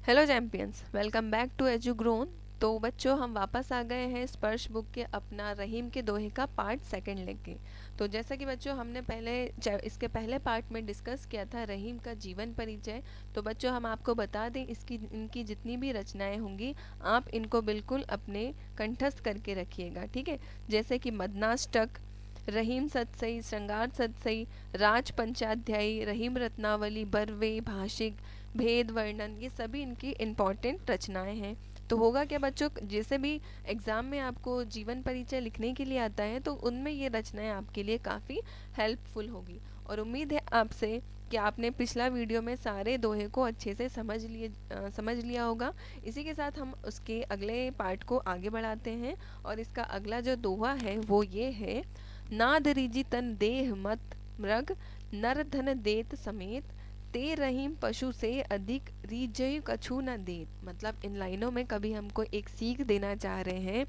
Hello champions, welcome back to EduGrown. तो बच्चों, हम वापस आ गए हैं स्पर्श बुक के अपना रहीम के दोहे का पार्ट सेकंड लेके। तो जैसा कि बच्चों हमने इसके पहले पार्ट में डिस्कस किया था रहीम का जीवन परिचय। तो बच्चों हम आपको बता दें, इनकी जितनी भी रचनाएं होंगी आप इनको बिल्कुल अपने कंठस्थ करके रखिएगा, ठीक है। जैसे कि मदनाष्टक, रहीम सतसई, श्रृंगार सतसई, राज पंचाध्यायी, रहीम रत्नावली, बरवे, भाषिक, भेद वर्णन, ये सभी इनकी इम्पॉर्टेंट रचनाएं हैं। तो होगा क्या बच्चों, जैसे भी एग्ज़ाम में आपको जीवन परिचय लिखने के लिए आता है तो उनमें ये रचनाएं आपके लिए काफ़ी हेल्पफुल होगी। और उम्मीद है आपसे कि आपने पिछला वीडियो में सारे दोहे को अच्छे से समझ लिया होगा। इसी के साथ हम उसके अगले पार्ट को आगे बढ़ाते हैं। और इसका अगला जो दोहा है वो ये है, नाद रिजि तन देह मत मृग, नर धन देत समेत, ते रहीम पशु से अधिक रीजय कछु न देत। मतलब इन लाइनों में कभी हमको एक सीख देना चाह रहे हैं।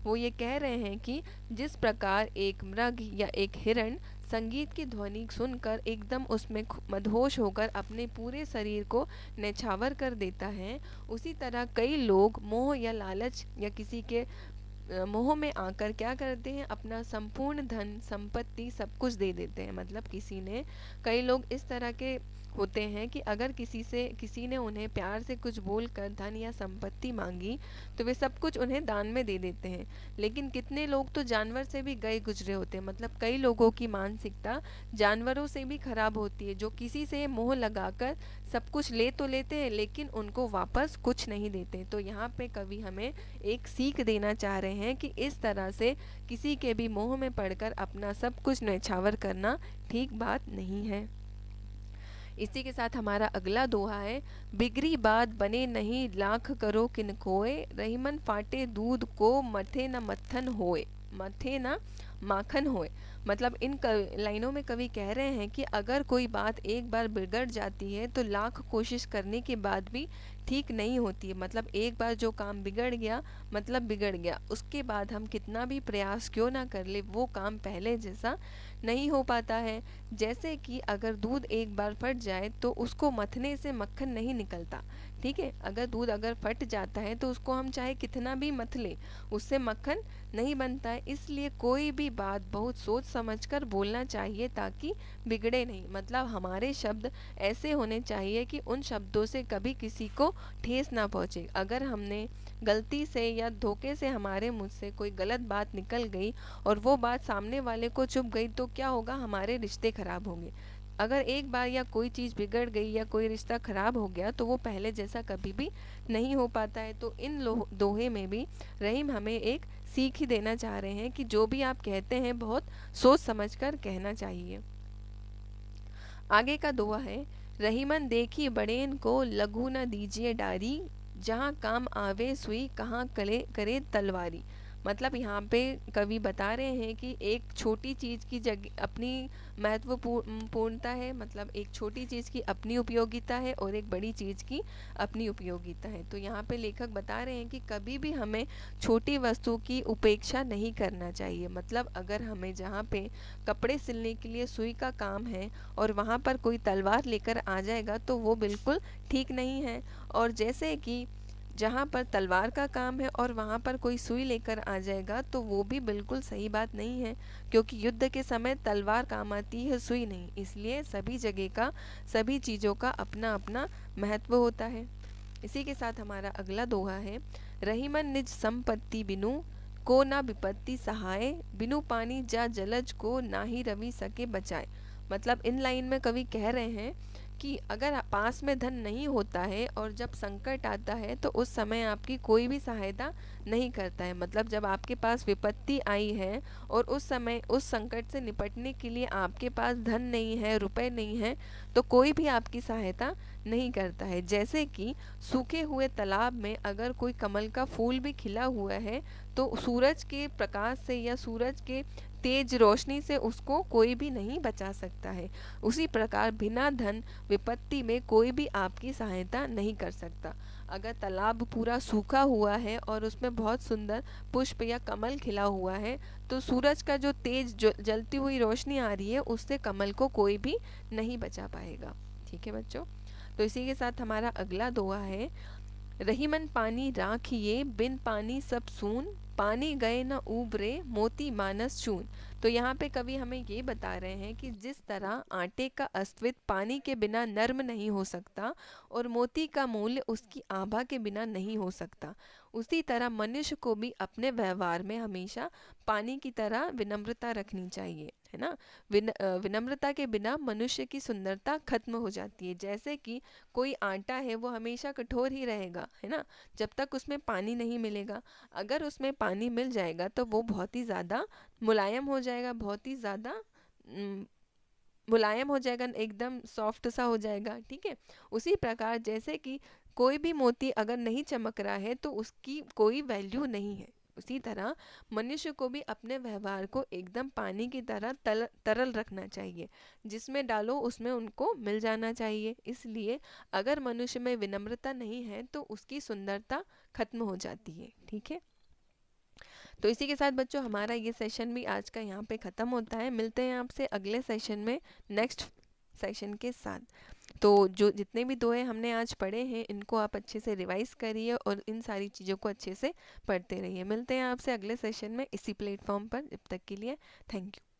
वो ये कह रहे हैं कि जिस प्रकार एक मृग या एक हिरण संगीत की ध्वनि सुनकर एकदम उसमें मदहोश होकर अपने पूरे शरीर को नेछावर कर देता है, उसी तरह कई लोग मोह या लालच या किसी के मोह में आकर क्या करते हैं, अपना संपूर्ण धन संपत्ति सब कुछ दे देते हैं। मतलब कई लोग इस तरह के होते हैं कि अगर किसी ने उन्हें प्यार से कुछ बोलकर धन या संपत्ति मांगी तो वे सब कुछ उन्हें दान में दे देते हैं। लेकिन कितने लोग तो जानवर से भी गए गुजरे होते हैं। मतलब कई लोगों की मानसिकता जानवरों से भी खराब होती है, जो किसी से मोह लगाकर सब कुछ ले तो लेते हैं लेकिन उनको वापस कुछ नहीं देते। तो यहाँ पे कवि हमें एक सीख देना चाह रहे हैं कि इस तरह से किसी के भी मोह में पड़कर अपना सब कुछ न्यौछावर करना ठीक बात नहीं है। इसी के साथ हमारा अगला दोहा है, बिगड़ी बात बने नहीं लाख करो किन कोय, रहीमन फाटे दूध को मथे न मत्थन होए, मथे न माखन होए। मतलब लाइनों में कवि कह रहे हैं कि अगर कोई बात एक बार बिगड़ जाती है तो लाख कोशिश करने के बाद भी ठीक नहीं होती है। मतलब एक बार जो काम बिगड़ गया मतलब बिगड़ गया, उसके बाद हम कितना भी प्रयास क्यों ना कर ले वो काम पहले जैसा नहीं हो पाता है। जैसे कि अगर दूध एक बार फट जाए तो उसको मथने से मक्खन नहीं निकलता, ठीक है। अगर फट जाता है तो उसको हम चाहे कितना भी मथ ले, उससे मक्खन नहीं बनता है। इसलिए कोई भी बात बहुत सोच समझकर बोलना चाहिए ताकि बिगड़े नहीं। मतलब हमारे शब्द ऐसे होने चाहिए कि उन शब्दों से कभी किसी को ठेस ना पहुँचे। अगर हमने गलती से या धोखे से हमारे मुंह से कोई गलत बात निकल गई और वो बात सामने वाले को चुभ गई तो क्या होगा, हमारे रिश्ते खराब होंगे। अगर एक बार या कोई चीज़ बिगड़ गई या कोई रिश्ता खराब हो गया तो वो पहले जैसा कभी भी नहीं हो पाता है। तो इन दोहे में भी रहीम हमें एक सीख ही देना चाह रहे हैं कि जो भी आप कहते हैं बहुत सोच समझकर कहना चाहिए। आगे का दोहा है, रहीमन देखी बड़ेन को लघु न दीजिए डारी, जहाँ काम आवे सुई कहाँ करे तलवारी। मतलब यहाँ पे कवि बता रहे हैं कि एक छोटी चीज़ की जगह अपनी महत्वपूर्णता है। मतलब एक छोटी चीज़ की अपनी उपयोगिता है और एक बड़ी चीज़ की अपनी उपयोगिता है। तो यहाँ पे लेखक बता रहे हैं कि कभी भी हमें छोटी वस्तु की उपेक्षा नहीं करना चाहिए। मतलब अगर हमें जहाँ पे कपड़े सिलने के लिए सुई का काम है और वहाँ पर कोई तलवार लेकर आ जाएगा तो वो बिल्कुल ठीक नहीं है। और जैसे कि जहाँ पर तलवार का काम है और वहाँ पर कोई सुई लेकर आ जाएगा तो वो भी बिल्कुल सही बात नहीं है, क्योंकि युद्ध के समय तलवार काम आती है, सुई नहीं। इसलिए सभी जगह का, सभी चीज़ों का अपना अपना महत्व होता है। इसी के साथ हमारा अगला दोहा है, रहीमन निज संपत्ति बिनु, को ना विपत्ति सहाय, बिनु पानी जा जलज को ना ही रवि सके बचाए। मतलब इन लाइन में कवि कह रहे हैं कि अगर पास में धन नहीं होता है और जब संकट आता है तो उस समय आपकी कोई भी सहायता नहीं करता है। मतलब जब आपके पास विपत्ति आई है और उस समय उस संकट से निपटने के लिए आपके पास धन नहीं है, रुपए नहीं है, तो कोई भी आपकी सहायता नहीं करता है। जैसे कि सूखे हुए तालाब में अगर कोई कमल का फूल भी खिला हुआ है तो सूरज के प्रकाश से या सूरज के तेज रोशनी से उसको कोई भी नहीं बचा सकता है। उसी प्रकार बिना धन विपत्ति में कोई भी आपकी सहायता नहीं कर सकता। अगर तालाब पूरा सूखा हुआ है और उसमें बहुत सुंदर पुष्प या कमल खिला हुआ है तो सूरज का जो तेज जलती हुई रोशनी आ रही है उससे कमल को कोई भी नहीं बचा पाएगा। ठीक है बच्चों। तो इसी के साथ हमारा अगला दोहा है, रही मन पानी राखिए, बिन पानी सब सून, पानी गए न उबरे, मोती मानस चून। तो यहाँ पे कवि हमें ये बता रहे हैं कि जिस तरह आटे का अस्तित्व पानी के बिना नर्म नहीं हो सकता और मोती का मूल्य उसकी आभा के बिना नहीं हो सकता, उसी तरह मनुष्य को भी अपने व्यवहार में हमेशा पानी की तरह विनम्रता रखनी चाहिए, है ना। विनम्रता के बिना मनुष्य की सुंदरता खत्म हो जाती है। जैसे कि कोई आटा है वो हमेशा कठोर ही रहेगा, है ना, जब तक उसमें पानी नहीं मिलेगा। अगर उसमें पानी मिल जाएगा तो वो बहुत ही ज़्यादा मुलायम हो जाएगा, बहुत ही ज़्यादा मुलायम हो जाएगा, एकदम सॉफ्ट सा हो जाएगा, ठीक है। उसी प्रकार जैसे कि कोई भी मोती अगर नहीं चमक रहा है तो उसकी कोई वैल्यू नहीं है, उसी तरह मनुष्य को भी अपने व्यवहार को एकदम पानी की तरह तरल रखना चाहिए, जिसमें डालो उसमें उनको मिल जाना चाहिए। इसलिए अगर मनुष्य में विनम्रता नहीं है तो उसकी सुंदरता खत्म हो जाती है, ठीक है। तो इसी के साथ बच्चों हमारा ये सेशन भी आज का यहाँ पे ख़त्म होता है। मिलते हैं आपसे अगले सेशन में नेक्स्ट सेशन के साथ। तो जो जितने भी दोहे हमने आज पढ़े हैं इनको आप अच्छे से रिवाइज करिए और इन सारी चीज़ों को अच्छे से पढ़ते रहिए। मिलते हैं आपसे अगले सेशन में इसी प्लेटफॉर्म पर। जब तक के लिए थैंक यू।